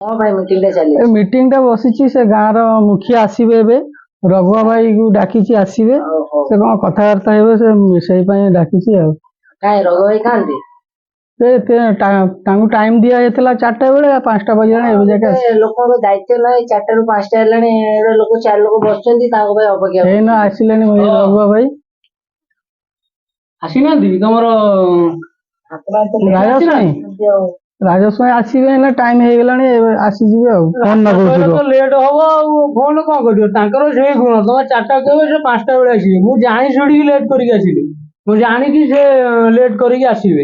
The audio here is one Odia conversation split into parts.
हाँ भाई मीटिंग टा चली मीटिंग टा बसी से गाँव मुखिया आसवे ए रघुआ भाई को डाकी आसवे से कौन कथबार्ता हे डाकी काहे रघु भाई कहां टाइम दिया 4टा बेले 5टा बजे लोक दायित्व ना 4टा ରୁ 5ଟା ହେଲାଣି लोक 4 लोक बसଛନ୍ତି ତାଙ୍କ ପାଇଁ ଅପେକ୍ଷା ଏଇନା ଆସିଲେଣି ରଘୁଆ ଭାଇ ଆସିନାହାନ୍ତି ତମର ରାଜସ୍ୱ ଆସିବେ ନା ଟାଇମ ହେଇଗଲାଣି ଆସିଯିବେ ଆଉ ଫୋନ ନ କରୁଛୁ ଲେଟ୍ ହବ ଆଉ ଫୋନ କଣ କରିବ ତାଙ୍କର ସେଇ ଗୁଣ ତମେ 4ଟା କହିବ ସେ 5ଟା ବେଳେ ଆସିବେ ମୁଁ ଜାଣି ଶୁଣିକି ଲେଟ୍ କରିକି ଆସିଲି ମୁଁ ଜାଣିଛି ସେ ଲେଟ୍ କରିକି ଆସିବେ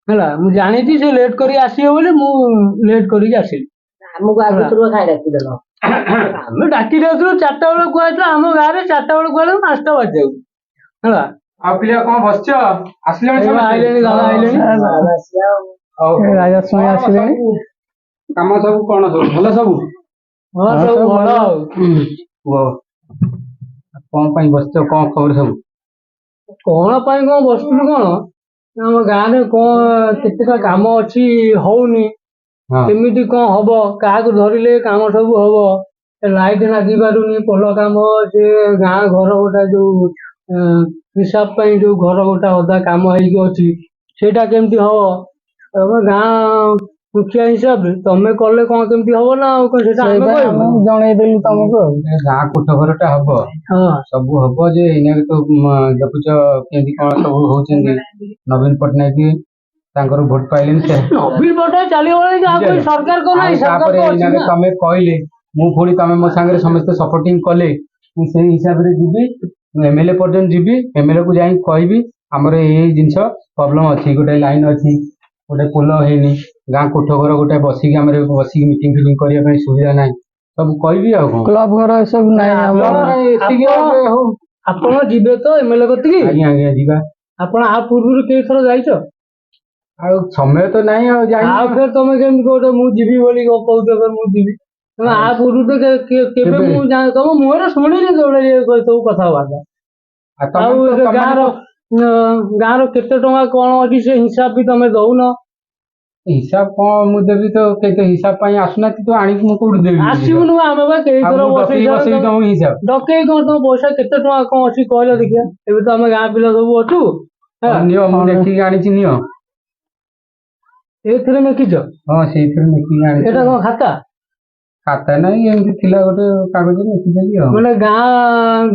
ହେଲା ମୁଁ ଜାଣିଛି ସେ ଲେଟ୍ କରିକି ଆସିବେ ବୋଲି ମୁଁ ଲେଟ୍ କରିକି ଆସିଲି ଆମକୁ ଆଗରୁ ଖାଇ ଡାକିଦେଲ ଆମେ ଡାକି ଦେଇଥିଲୁ 4ଟା ବେଳେ କୁହାଯାଇଥିଲା ଆମ ଗାଁରେ 4ଟା ବେଳେ କୁହାଯାଉ 5ଟା ବାଜିଯାଉ ହେଲା ଆଉ ପିଲା କଣ ବସିଛ ଆସିଲେଣି ଆଇଲେଣି ଦାଦା ଆଇଲେଣି ରାଜସ୍ୱ ଆସିଲେଣି କାମ ସବୁ କଣ ସବୁ ଭଲ ସବୁ ହଁ ସବୁ ଭଲ ଆଉ କଣ ପାଇଁ ବସିଛ କଣ ଖବର ସବୁ କଣ ପାଇଁ କଣ ବସିଥିଲୁ କଣ ଆମ ଗାଁରେ କଣ କେତେଟା କାମ ଅଛି ହଉନି କେମିତି କଣ ହବ କାହାକୁ ଧରିଲେ କାମ ସବୁ ହବ ଲାଇଟ୍ ଲାଗି ପାରୁନି ପୋଲ କାମ ସେ ଗାଁ ଘର ଗୋଟା ଯୋଉ ହିସାବ ପାଇଁ ଯୋଉ ଘର ଗୋଟା ଅଧା କାମ ହେଇକି ଅଛି ସେଇଟା କେମିତି ହବ ତମେ ଗାଁ ମୁଖିଆ ହିସାବରେ ତମେ କଲେ କଣ କେମିତି ହବ ନା ଆଉ ସେଟା ଆମେ ଜଣେଇଦେଲୁ ତମକୁ ଆଉ ଗାଁ କୋଠ ଘରଟା ହବ ସବୁ ହବ ଯେ ଏଇନା ତ ଦେଖୁଛ କେମିତି କଣ ସବୁ ହଉଛନ୍ତି ନବୀନ ପଟ୍ଟନାୟକ ତାଙ୍କର ଭୋଟ ପାଇଲେନି ସେ ନବୀନ ପଟ୍ଟନାୟକ ଚାଲିଗଲେ ସରକାର କଣ ନାହିଁ ତାପରେ ଏଇନା ତମେ କହିଲେ ମୁଁ ପୁଣି ତମେ ମୋ ସାଙ୍ଗରେ ସମସ୍ତେ ସପୋର୍ଟିଂ କଲେ ମୁଁ ସେଇ ହିସାବରେ ଯିବି ଏମଏଲଏ ପର୍ଯ୍ୟନ୍ତ ଯିବି ଏମଏଲଏ କୁ ଯାଇ କହିବି ଆମର ଏଇ ଜିନିଷ ପ୍ରୋବ୍ଲେମ ଅଛି ଗୋଟେ ଲାଇନ ଅଛି ଗୋଟେ ପୋଲ ହେଇନି ଗାଁ କୋଠ ଘର ଗୋଟେ ବସିକି ଆମର ବସିକି ମିଟିଂ ଫିଟିଂ କରିବା ପାଇଁ ସୁବିଧା ନାହିଁ ସବୁ କହିବି ଆଉ କଣ କ୍ଲବ ଘର ଏସବୁ ନାହିଁ ଆପଣ ଯିବେ ତ ଏମଏଲଏ କତିକି ଆଜ୍ଞା ଆଜ୍ଞା ଯିବା ଆପଣ ଆ ପୂର୍ବରୁ କେଇଥର ଯାଇଛ ଆଉ ସମୟ ତ ନାହିଁ ଆଉ ଯାଇ ଆଉ ଫେର ତମେ କେମିତି କହୁଛ ମୁଁ ଯିବି ବୋଲି କହୁଛ ମୁଁ ଯିବି ତମେ ଆ ପୂର୍ବରୁ ତ କେବେ ମୁଁ ତମ ମୁହଁରେ ଶୁଣିନି ସବୁ କଥାବାର୍ତ୍ତା ଆଉ ଗାଁର କେତେ ଟଙ୍କା କଣ ଅଛି ସେ ହିସାବ ବି ତମେ ଦଉନ ହିସାବ କଣ ମୁଁ ଦେବି ତ କେତେ ହିସାବ ପାଇଁ ଆସୁନାହାନ୍ତି ତୁ ଆଣିକି ମୁଁ କୋଉଠି ଦେବି ଆସିବୁନୁ ଆମେ ବା କେଇଥର ବସେଇ ତମ ହିସାବ ଡକେଇ କଣ ତମ ପଇସା କେତେ ଟଙ୍କା କଣ ଅଛି କହିଲ ଦେଖିବା ଏବେ ତ ଆମେ ଗାଁ ପିଲା ସବୁ ଅଛୁ ନିଅ ମୁଁ ଦେଖିକି ଆଣିଛି ନିଅ ଏଇଥିରେ ଲେଖିଛ ହଁ ସେଇଥିରେ ଲେଖିକି ଆଣିଛି ଏଇଟା କଣ ଖାତା ନାହିଁ ଏମିତି ଥିଲା ଗୋଟେ କାଗଜରେ ଲେଖିଦେଲି ଆଉ ମାନେ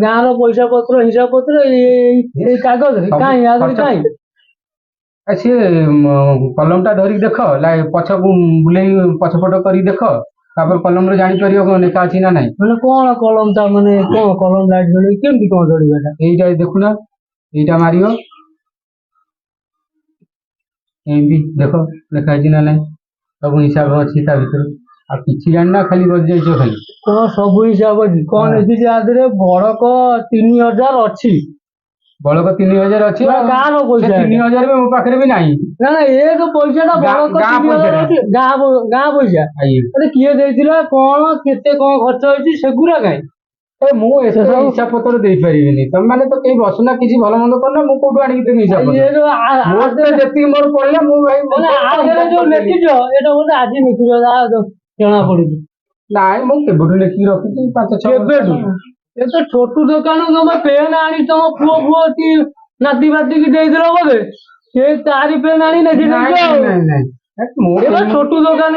ଗାଁର ପଇସା ପତ୍ର ହିସାବ ପତ୍ର ଏଇ କାଗଜରେ କାହିଁ ସିଏ କଲମ ଟା ଧରିକି ଦେଖ ପଛକୁ ବୁଲେଇ ପଛପଟ କରିକି ଦେଖ ତାପରେ କଲମରେ ଜାଣିପାରିବ କଣ ଲେଖା ଅଛି ନା ନାହିଁ ମାନେ କଣ କଲମ ଟା ମାନେ କଣ କଲମ ଲାଇଟ୍ ଜଳିବ କେମିତି କଣ ଜଳିବ ଏଇଟା ଦେଖୁନା ଏଇଟା ମାରିବ ଏମିତି ଦେଖ ଲେଖା ହେଇଛି ନା ନାହିଁ ସବୁ ହିସାବ ଅଛି ତା ଭିତରେ ଆଉ କିଛି ଜାଣିନା ଖାଲି ବସିଯାଇଛ ଖାଲି କଣ ସବୁ ହିସାବ ଅଛି କଣ ଏଠି ଆ ଦେହରେ ବଳକ 3000 ଅଛି ବଳକ 3000 ଅଛି ଗାଁର ପଇସା 3000 ବି ମୋ ପାଖରେ ବି ନାହିଁ ନା ନା ଏ ଯୋଉ ପଇସା ଟା ବଳକ 3000 ଅଛି ଗାଁ ପଇସା କିଏ ଦେଇଥିଲା କଣ କେତେ କଣ ଖର୍ଚ୍ଚ ହେଇଛି ସେଗୁରା କାହିଁ ମୁଁ ଏତେ ହିସାବ ପତ୍ର ଦେଇପାରିବିନି ତମେ ମାନେ ତ କେହି ବସୁନା କିଛି ଭଲ ମନ୍ଦ କରୁନା ମୁଁ କୋଉଠୁ ଆଣିକି ଦେବି ହିସାବ ଯେତିକି ମୋର ପଡିଲା ମୁଁ ଭାଇ ଯୋଉ ଲେଖିଛ ଏଇଟା ବୋଧେ ଆଜି ଲେଖିଛ ଜଣା ପଡୁଛି ନାଇଁ ମୁଁ କେବେଠୁ ଲେଖିକି ରଖିଛି 5-6 କେବେଠୁ ଏ ତ ଛୋଟୁ ଦୋକାନ ତମେ ପେନ୍ ଆଣି ତମ ପୁଅ କି ନାତି ବାତିକି ଦେଇଦେଲ ବୋଧେ ସେ ତାରି ପେନ୍ ଆଣି ଲେଖି ଛୋଟୁ ଦୋକାନ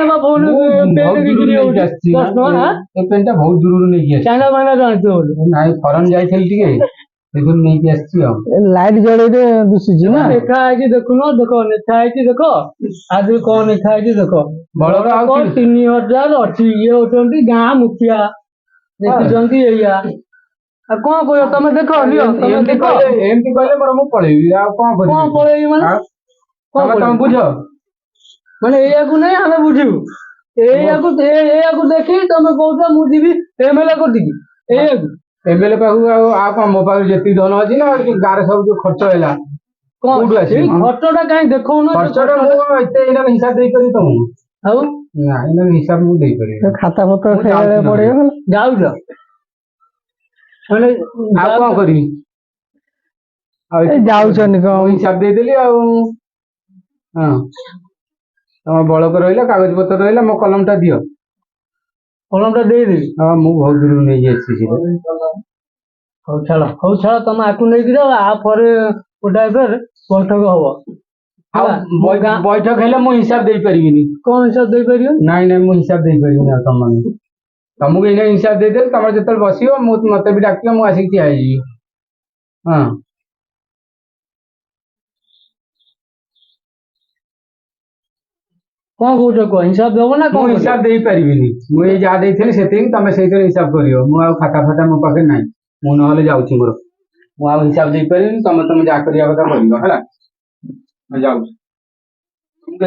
ପେନ୍ ଟା ବହୁତ ଦୂରରୁ ନେଇକି ଚାଇନା ଫାଇନା ଜାଣିଥିବ ବୋଧେ ନାଇଁ ଫରେନ୍ ଯାଇଥିଲି ଟିକେ ସେଇଠୁ ନେଇକି ଆସିଛି ଆଉ ଲାଇଟ୍ ଜଳେଇରେ ଦୁଶୁଛି ନା ଲେଖା ହେଇଛି ଦେଖୁନ ଦେଖ ଲେଖା ହେଇଛି ଦେଖ ଆଜି କଣ ଲେଖା ହେଇଛି ଦେଖ ବଳକା 3000 ଅଛି ଇଏ ହଉଛନ୍ତି ଗାଁ ମୁଖିଆ ଦେଖିଛନ୍ତି ଏଇଆ ଆଉ କଣ କହିବ ତମେ ଦେଖ ଏମିତି କହିଲେ ମୋର ମୁଁ ପଳେଇବି ଆଉ କଣ କରିବି ପଳେଇବି ମାନେ ତମେ ବୁଝ ମାନେ ଏଇଆକୁ ନାଇଁ ଆମେ ବୁଝିବୁ ଏଇଆକୁ ଦେଖି ତମେ କହୁଛ ମୁଁ ଯିବି ଏମଏଲଏ କତିକି ଏଇଆକୁ ଏମଏଲଏ ପାଖକୁ ଆଉ କଣ ମୋ ପାଖରେ ଯେତିକି ଧନ ଅଛି ନା ଗାଁରେ ସବୁ ଯୋଉ ଖର୍ଚ୍ଚ ହେଲା କୋଉଠୁ ଆସିବ ଖର୍ଚ୍ଚ ଟା କାହିଁ ଦେଖଉନ ଖର୍ଚ୍ଚ ଟା ମୁଁ ଏତେ ହିସାବ ଦେଇପାରିବି ତମକୁ ଆଉ ନାଇଁ ହିସାବ ମୁଁ ଦେଇପାରିବି ଖାତା ପତ୍ର ଖେଳିବାକୁ ପଡିବ ଯାଉଛ ଆଉ କଣ କରିବି ଆଉ ଯାଉଛନ୍ତି କଣ ହିସାବ ଦେଇଦେଲି ଆଉ ହଁ ତମ ବଳକ ରହିଲା କାଗଜ ପତ୍ର ରହିଲା ମୋ କଲମ ଟା ଦିଅ କଲମଟା ଦେଇଦେବି। ହଁ ମୁଁ ବହୁତ ଦୂରରୁ ନେଇକି ଆସିଛି ସେଟା। ହଉ ଛାଡ଼ ତମେ ଆକୁ ନେଇକି ଯାଅ। ଆ ପରେ ଗୋଟାଏ ଫେର ବୈଠକ ହବ ଆଉ ହେଲା। ମୋ ଗାଁ ବୈଠକ ହେଲେ ମୁଁ ହିସାବ ଦେଇପାରିବିନି। କଣ ହିସାବ ଦେଇପାରିବ? ନାଇଁ ମୁଁ ହିସାବ ଦେଇପାରିବିନି ଆଉ ତମକୁ ଏଇନା ହିସାବ ଦେଇଦେବି। ତମର ଯେତେବେଳେ ବସିବ ମତେ ବି ଡାକିବ, ମୁଁ ଆସିକି ଠିଆ ହେଇଯିବି। ହଁ କଣ କହୁଛ କୁହ, ହିସାବ ଦବ ନା ମୁଁ କଣ? ହିସାବ ଦେଇପାରିବିନି। ମୁଁ ଏଇ ଯାହା ଦେଇଥିଲି ସେତିକି, ତମେ ସେଇଥିରେ ହିସାବ କରିବ। ମୁଁ ଆଉ ଖାତା ଫାତା ମୋ ପାଖରେ ନାହିଁ। ମୁଁ ନହେଲେ ଯାଉଛି ମୋର। ମୁଁ ଆଉ ହିସାବ ଦେଇପାରିବିନି। ତମେ ଯାହା କରିବା କଥା କରିବ ହେଲା। ମୁଁ ଯାଉଛି।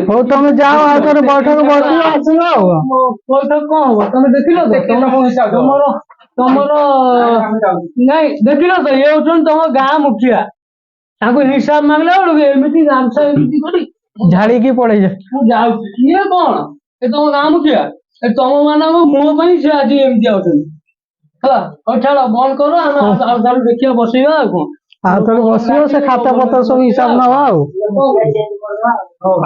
ହଉ ତମେ ଯାଅ, ଆଉ ଥରେ ବୈଠକ ବସିବ, ଆସିବ ଆଉ। ବୈଠକ କଣ ହବ ତମେ ଦେଖିଲ ତ? ତମର ନାଇଁ ଦେଖିଲ ତ, ଇଏ ହଉଛନ୍ତି ତମ ଗାଁ ମୁଖିଆ। ତାଙ୍କୁ ହିସାବ ମାଗିଲା ବେଳକୁ ଏମିତି ଗାମଛା ଏମିତି କରି ଝାଡିକି ପଳେଇଛ। ମୁଁ ଯାଉଛି। ଇଏ କଣ, ଏ ତମ ଗାଁ ମୁଖିଆ? ଏ ତମ ମାନଙ୍କ ମୁହଁ ପାଇଁ ସେ ଆଜି ଏମିତି ଆଉଛନ୍ତି ହେଲା। ହଉ ଛାଡ଼, ବନ୍ଦ କର। ଆମେ ଆଉ ଥରେ ଦେଖିବା, ବସେଇବା ଆଉ କଣ। ଆଉ ଥରେ ବସିବ, ସେ ଖାତା ପତ୍ର ସବୁ ହିସାବ ନବା ଆଉ। ହଉ।